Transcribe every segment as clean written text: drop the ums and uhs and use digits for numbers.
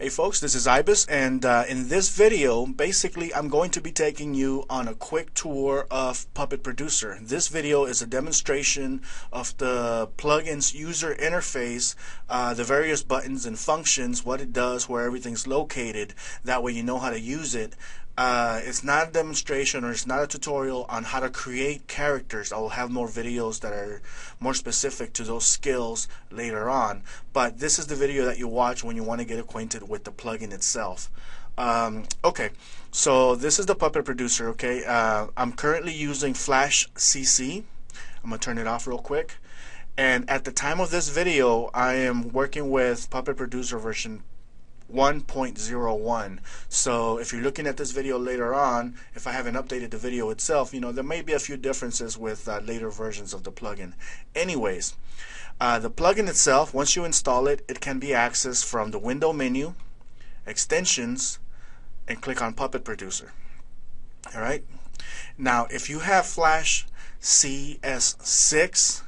Hey folks, this is Ibis, and in this video, basically I'm going to be taking you on a quick tour of Puppet Producer. This video is a demonstration of the plugin's user interface, the various buttons and functions, what it does, where everything's located. That way you know how to use it. It's not a demonstration or it's not a tutorial on how to create characters. I will have more videos that are more specific to those skills later on, but this is the video that you watch when you want to get acquainted with the plugin itself. Okay, so this is the Puppet Producer. Okay, I'm currently using Flash CC. I'm gonna turn it off real quick, and at the time of this video I am working with Puppet Producer version 1.01. So if you're looking at this video later on, if I haven't updated the video itself, you know, there may be a few differences with later versions of the plugin. Anyways, the plugin itself, once you install it, it can be accessed from the window menu, extensions, and click on Puppet Producer. Alright, now if you have Flash CS6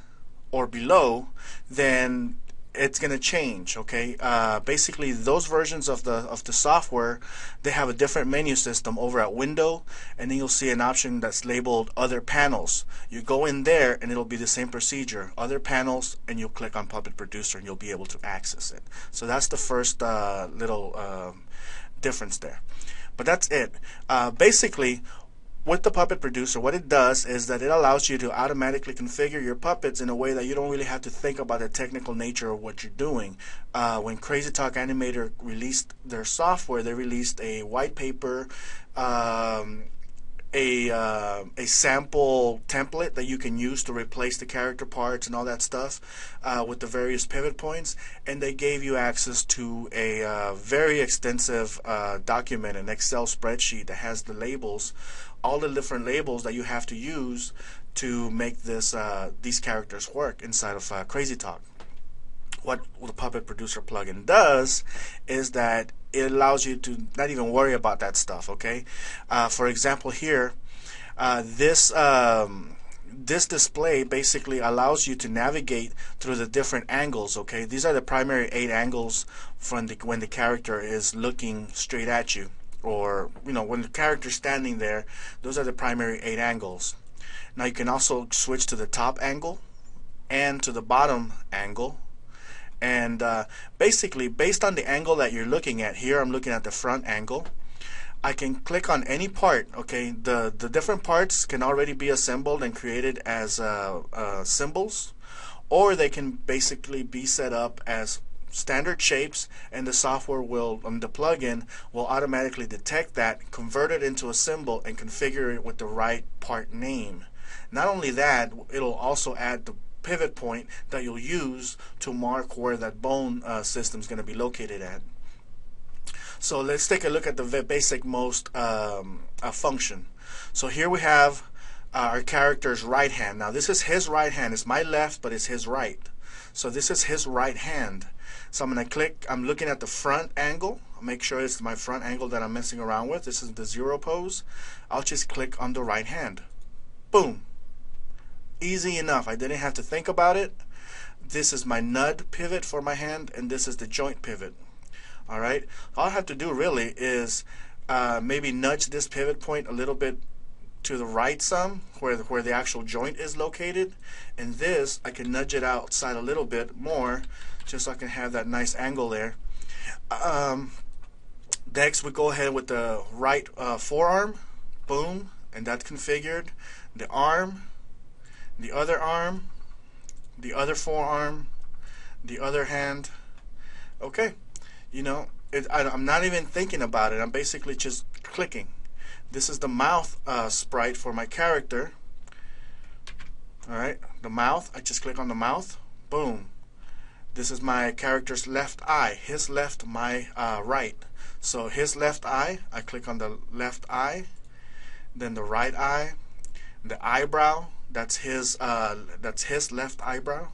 or below, then it's going to change. Okay, basically those versions of the software, they have a different menu system over at Window, and then you'll see an option that's labeled Other Panels. You go in there and it'll be the same procedure, Other Panels, and you'll click on Puppet Producer and you'll be able to access it. So that's the first little difference there, but that's it. Basically, with the Puppet Producer, what it does is that it allows you to automatically configure your puppets in a way that you don't really have to think about the technical nature of what you're doing. When Crazy Talk Animator released their software, they released a white paper, a sample template that you can use to replace the character parts and all that stuff with the various pivot points, and they gave you access to a very extensive document, an Excel spreadsheet that has the labels, all the different labels that you have to use to make this these characters work inside of Crazy Talk. What the Puppet Producer plugin does is that it allows you to not even worry about that stuff. Okay, for example, here, this display basically allows you to navigate through the different angles. Okay, these are the primary 8 angles from when the character is looking straight at you, or you know, when the character's standing there. Those are the primary 8 angles. Now you can also switch to the top angle and to the bottom angle, and basically based on the angle that you're looking at, here I'm looking at the front angle, I can click on any part. Okay, the different parts can already be assembled and created as symbols, or they can basically be set up as standard shapes, and the software will, the plugin will automatically detect that, convert it into a symbol, and configure it with the right part name. Not only that, it'll also add the pivot point that you'll use to mark where that bone system is going to be located at. So let's take a look at the basic most function. So here we have our character's right hand. Now this is his right hand. It's my left, but it's his right. So this is his right hand. So I'm going to click, I'm looking at the front angle. I'll make sure it's my front angle that I'm messing around with. This is the 0 pose. I'll just click on the right hand. Boom. Easy enough. I didn't have to think about it. This is my nud pivot for my hand, and this is the joint pivot. Alright, all I have to do really is maybe nudge this pivot point a little bit to the right some, where the actual joint is located, and this I can nudge it outside a little bit more just so I can have that nice angle there. Next we go ahead with the right forearm. Boom, and that's configured. The arm, the other arm, the other forearm, the other hand. Okay, you know, I'm not even thinking about it. I'm basically just clicking. This is the mouth sprite for my character. Alright, the mouth, I just click on the mouth. Boom. This is my character's left eye. His left, my right. So his left eye, I click on the left eye. Then the right eye. The eyebrow, that's his left eyebrow.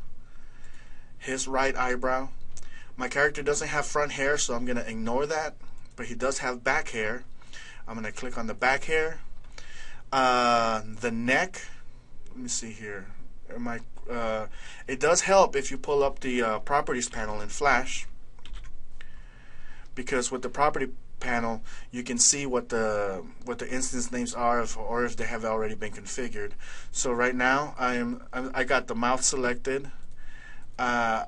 His right eyebrow. My character doesn't have front hair, so I'm going to ignore that, but he does have back hair. I'm going to click on the back hair. The neck, let me see here. It does help if you pull up the properties panel in Flash. because with the property panel you can see what the instance names are, or if they have already been configured. So right now I got the mouth selected. I'm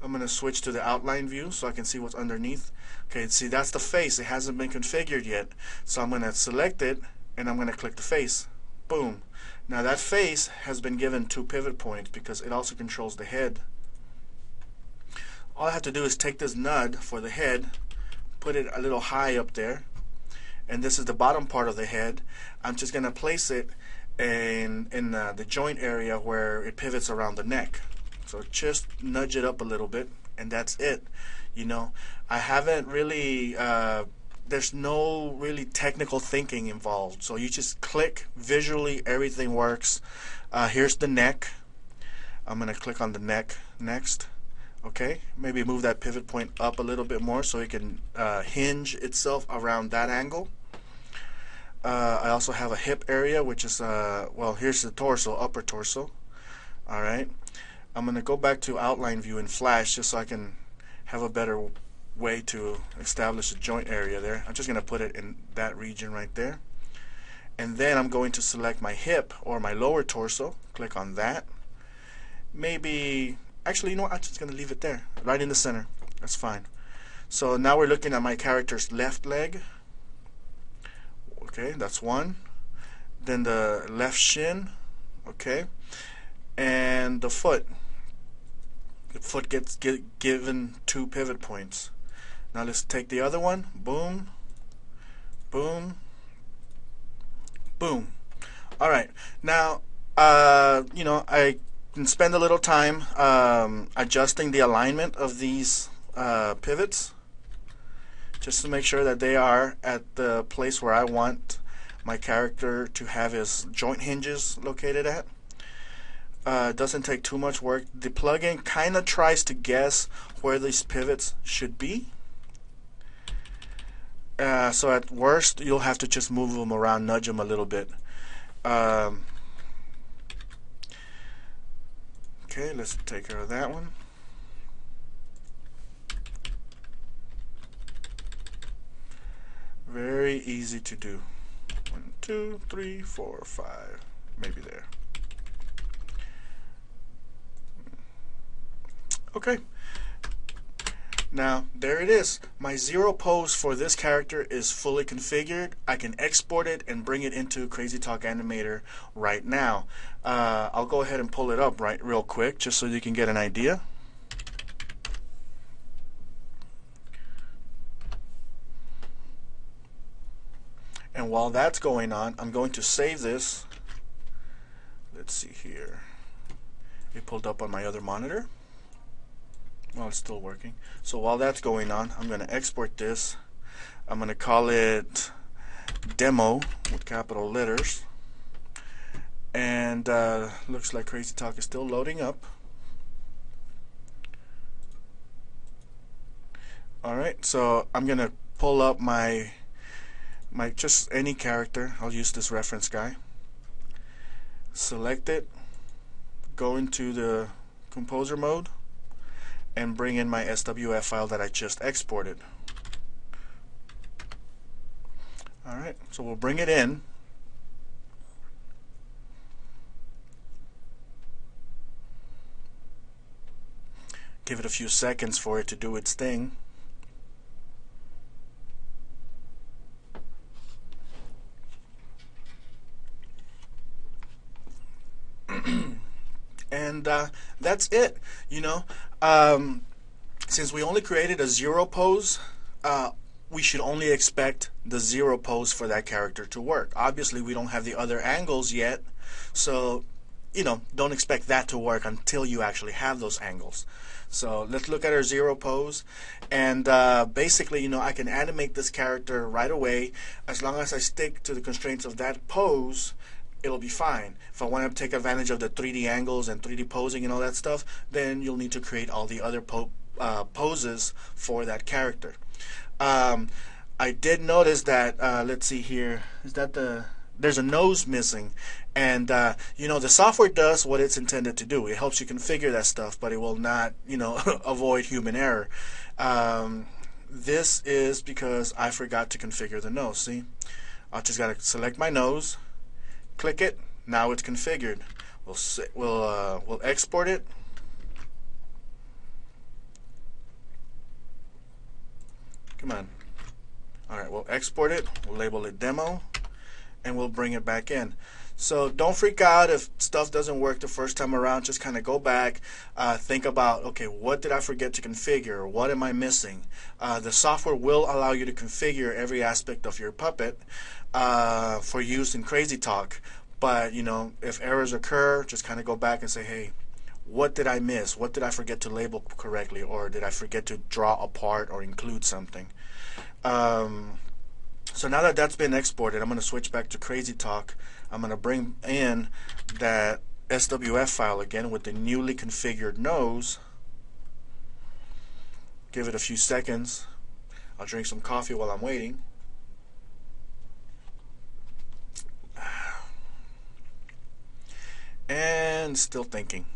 going to switch to the outline view so I can see what's underneath. Okay, see, that's the face. It hasn't been configured yet. So I'm going to select it and I'm going to click the face. Boom. Now that face has been given 2 pivot points because it also controls the head. All I have to do is take this nud for the head, put it a little high up there, and this is the bottom part of the head. I'm just going to place it in the joint area where it pivots around the neck. So just nudge it up a little bit, and that's it. You know, I haven't really, there's no really technical thinking involved. So you just click, visually everything works. Here's the neck. I'm going to click on the neck next. Okay, maybe move that pivot point up a little bit more so it can hinge itself around that angle. I also have a hip area, which is, well, here's the torso, upper torso. Alright, I'm going to go back to outline view in Flash just so I can have a better way to establish a joint area there. I'm just going to put it in that region right there. And then I'm going to select my hip or my lower torso, click on that. Maybe, actually, you know what, I'm just going to leave it there, right in the center. That's fine. So now we're looking at my character's left leg. Okay, that's one. Then the left shin. Okay. And the foot. The foot gets given 2 pivot points. Now let's take the other one. Boom. Boom. Boom. Alright. Now, you know, I can spend a little time adjusting the alignment of these pivots, just to make sure that they are at the place where I want my character to have his joint hinges located at. It doesn't take too much work. The plugin kind of tries to guess where these pivots should be. So at worst, you'll have to just move them around, nudge them a little bit. Okay, let's take care of that one. Very easy to do. 1, 2, 3, 4, 5, maybe there. Okay. Now, there it is. My zero pose for this character is fully configured. I can export it and bring it into Crazy Talk Animator right now. I'll go ahead and pull it up real quick just so you can get an idea. And while that's going on, I'm going to save this. Let's see here. It pulled up on my other monitor. Well, it's still working. So while that's going on, I'm going to export this. I'm going to call it demo with capital letters. And looks like Crazy Talk is still loading up. Alright, so I'm going to pull up my just any character. I'll use this reference guy. Select it. Go into the composer mode. And bring in my SWF file that I just exported. Alright, so we'll bring it in. Give it a few seconds for it to do its thing. And that's it. You know, since we only created a zero pose, we should only expect the zero pose for that character to work. Obviously, we don't have the other angles yet, so you know, don't expect that to work until you actually have those angles. So let's look at our zero pose, and basically, you know, I can animate this character right away as long as I stick to the constraints of that pose. It'll be fine. If I want to take advantage of the 3D angles and 3D posing and all that stuff, then you'll need to create all the other poses for that character. I did notice that, let's see here, is that there's a nose missing, and you know, the software does what it's intended to do. It helps you configure that stuff, but it will not, you know, avoid human error. This is because I forgot to configure the nose. See, I just gotta select my nose, click it. Now it's configured. We'll export it. Come on. All right, we'll export it. We'll label it demo, and we'll bring it back in. So don't freak out if stuff doesn't work the first time around. Just kind of go back, think about, okay, what did I forget to configure? What am I missing? The software will allow you to configure every aspect of your puppet for use in Crazy Talk. But you know, if errors occur, just kind of go back and say, hey, what did I miss? What did I forget to label correctly? Or did I forget to draw apart or include something? So now that that's been exported, I'm going to switch back to Crazy Talk. I'm going to bring in that SWF file again with the newly configured nose. Give it a few seconds. I'll drink some coffee while I'm waiting. And still thinking.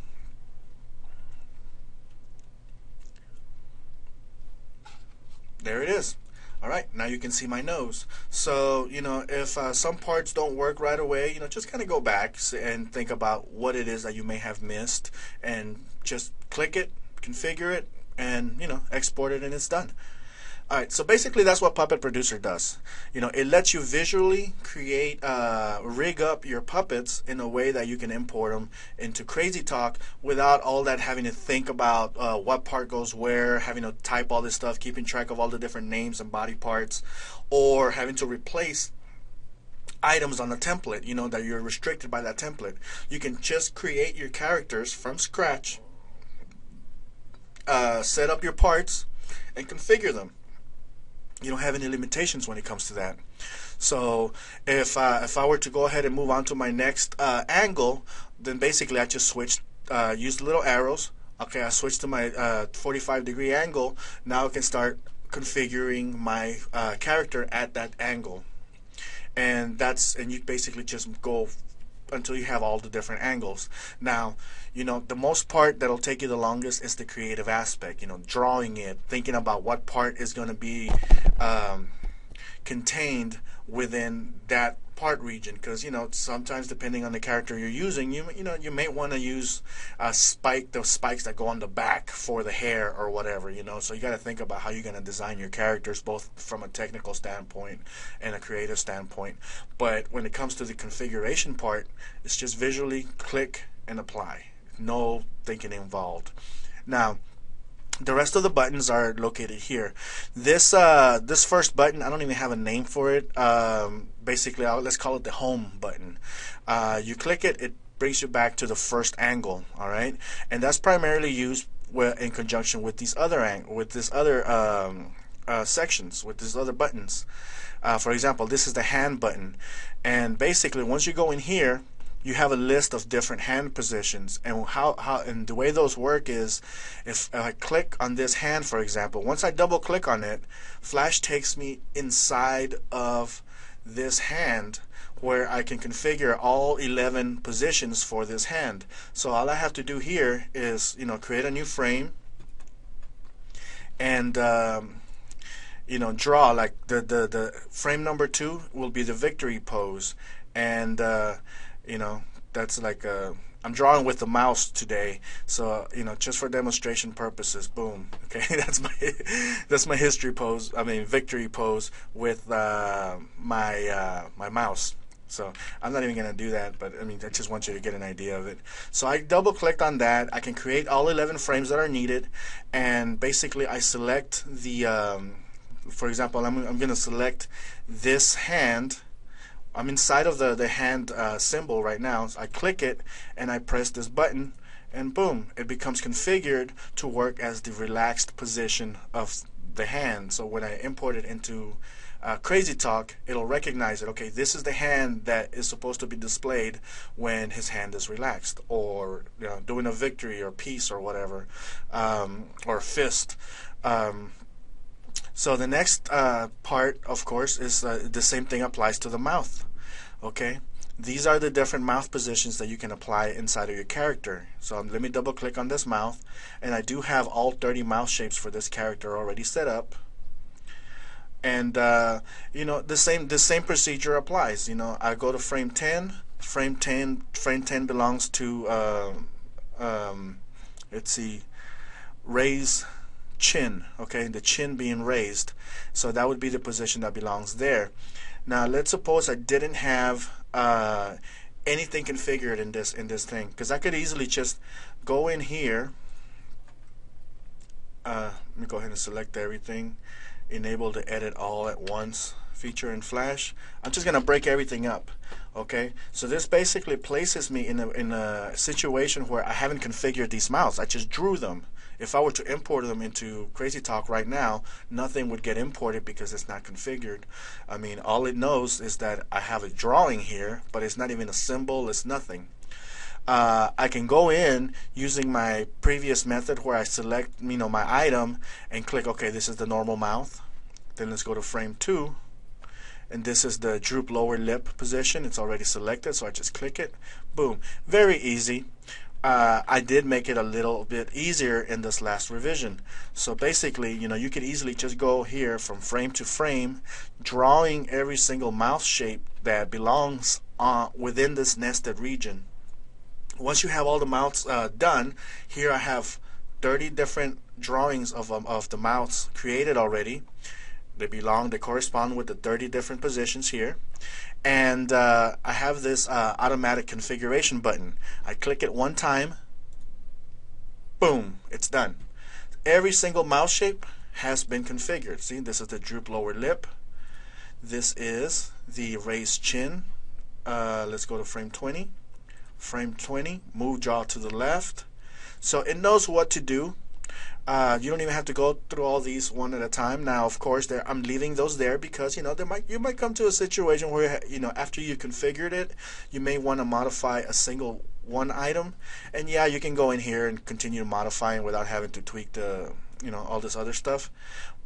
There it is. Alright, now you can see my nose. So, you know, if some parts don't work right away, you know, just kind of go back and think about what it is that you may have missed, and just click it, configure it, and, you know, export it, and it's done. Alright, so basically that's what Puppet Producer does. You know, it lets you visually create, rig up your puppets in a way that you can import them into Crazy Talk without all that having to think about what part goes where, having to type all this stuff, keeping track of all the different names and body parts, or having to replace items on the template, you know, that you're restricted by that template. You can just create your characters from scratch, set up your parts, and configure them. You don't have any limitations when it comes to that. So if I were to go ahead and move on to my next angle, then basically I just switched, use little arrows. Okay, I switched to my 45-degree angle. Now I can start configuring my character at that angle, and you basically just go until you have all the different angles. Now, you know, the most part that'll take you the longest is the creative aspect, you know, drawing it, thinking about what part is going to be contained within that part region, because, you know, sometimes depending on the character you're using, you know, you may want to use those spikes that go on the back for the hair or whatever, you know. So you got to think about how you're going to design your characters, both from a technical standpoint and a creative standpoint. But when it comes to the configuration part, it's just visually click and apply, no thinking involved. Now, the rest of the buttons are located here. This first button, I don't even have a name for it. Basically, let's call it the home button. You click it, it brings you back to the first angle. All right, and that's primarily used in conjunction with these other sections, with these other buttons. For example, this is the hand button, and basically, once you go in here, you have a list of different hand positions, and and the way those work is, if I click on this hand, for example, once I double click on it, Flash takes me inside of this hand where I can configure all 11 positions for this hand. So all I have to do here is, you know, create a new frame and you know, draw, like the frame number 2 will be the victory pose, and you know, that's like I'm drawing with the mouse today, so you know, just for demonstration purposes. Boom. Okay, that's my history pose. I mean, victory pose with my mouse. So I'm not even gonna do that, but I mean, I just want you to get an idea of it. So I double clicked on that. I can create all 11 frames that are needed, and basically I select the. For example, I'm gonna select this hand. I'm inside of the hand symbol right now. So I click it and I press this button, and boom, it becomes configured to work as the relaxed position of the hand. So when I import it into Crazy Talk, it'll recognize it. Okay, this is the hand that is supposed to be displayed when his hand is relaxed, or you know, doing a victory or peace or whatever, or fist. So the next part, of course, is the same thing applies to the mouth. Okay, these are the different mouth positions that you can apply inside of your character. So let me double click on this mouth, and I do have all 30 mouth shapes for this character already set up. And you know, the same procedure applies. You know, I go to frame 10. Frame 10 belongs to let's see, raise chin. Okay, the chin being raised, so that would be the position that belongs there. Now let's suppose I didn't have anything configured in this thing, because I could easily just go in here. Let me go ahead and select everything, enable the edit all at once feature in Flash. I'm just gonna break everything up. Okay, so this basically places me in a situation where I haven't configured these mouths. I just drew them. If I were to import them into Crazy Talk right now, nothing would get imported because it's not configured. I mean, all it knows is that I have a drawing here, but it's not even a symbol, it's nothing. I can go in using my previous method where I select, you know, my item and click, okay, this is the normal mouth. Then let's go to frame 2, and this is the droop lower lip position. It's already selected, so I just click it. Boom. Very easy. I did make it a little bit easier in this last revision. So basically, you know, you could easily just go here from frame to frame, drawing every single mouth shape that belongs within this nested region. Once you have all the mouths done, here I have 30 different drawings of the mouths created already. They correspond with the 30 different positions here. And I have this automatic configuration button. I click it one time, boom, it's done. Every single mouth shape has been configured. See, this is the droop lower lip. This is the raised chin. Let's go to frame 20. Frame 20, move jaw to the left. So it knows what to do. You don't even have to go through all these one at a time. Now, of course, I'm leaving those there because, you know, you might come to a situation where, you know, after you configured it, you may want to modify a single one item. And yeah, you can go in here and continue modifying without having to tweak the, you know, all this other stuff.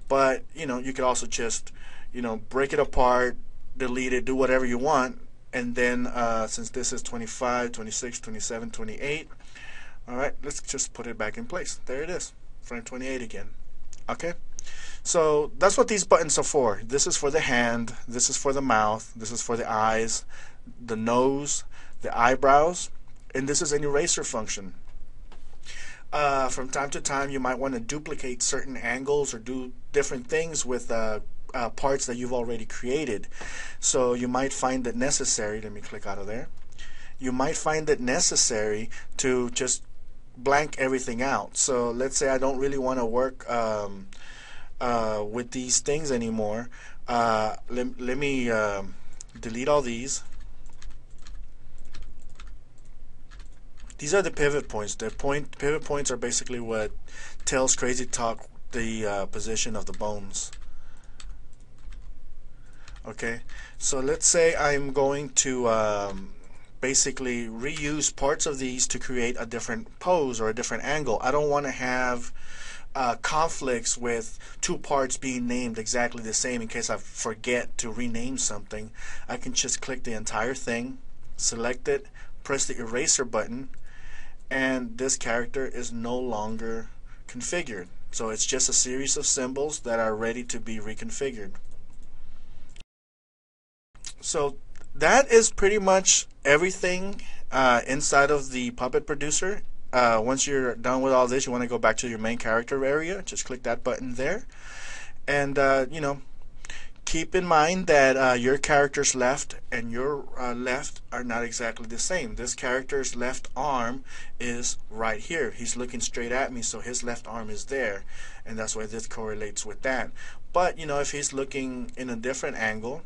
But, you know, you could also just, you know, break it apart, delete it, do whatever you want. And then since this is 25, 26, 27, 28, all right, let's just put it back in place. There it is. Frame 28 again. Okay, so that's what these buttons are for. This is for the hand, this is for the mouth, this is for the eyes, the nose, the eyebrows, and this is an eraser function. From time to time you might want to duplicate certain angles or do different things with parts that you've already created. So you might find it necessary, let me click out of there, you might find it necessary to just blank everything out. So let's say I don't really want to work with these things anymore. Let me delete all these. These are the pivot points. Pivot points are basically what tells Crazy Talk the position of the bones. Okay, so let's say I'm going to basically reuse parts of these to create a different pose or a different angle. I don't want to have conflicts with two parts being named exactly the same in case I forget to rename something. I can just click the entire thing, select it, press the eraser button, and this character is no longer configured. So it's just a series of symbols that are ready to be reconfigured. So that is pretty much everything inside of the Puppet Producer. Once you're done with all this, you want to go back to your main character area. Just click that button there, and you know, keep in mind that your character's left and your left are not exactly the same. This character's left arm is right here. He's looking straight at me, so his left arm is there, and that's why this correlates with that. But you know, if he's looking in a different angle,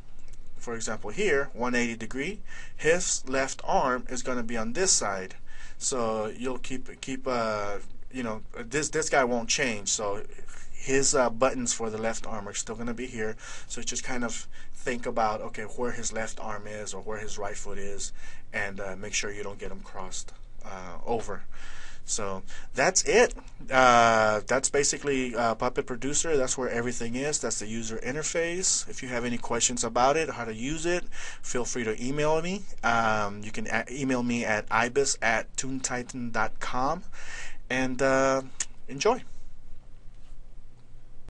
for example here, 180 degree, his left arm is going to be on this side. So you'll keep you know, this guy won't change. So his buttons for the left arm are still going to be here. So just kind of think about, okay, where his left arm is or where his right foot is, and make sure you don't get them crossed over. So that's it. That's basically Puppet Producer. That's where everything is. That's the user interface. If you have any questions about it, how to use it, feel free to email me. You can email me at ibis@toontitan.com, and enjoy.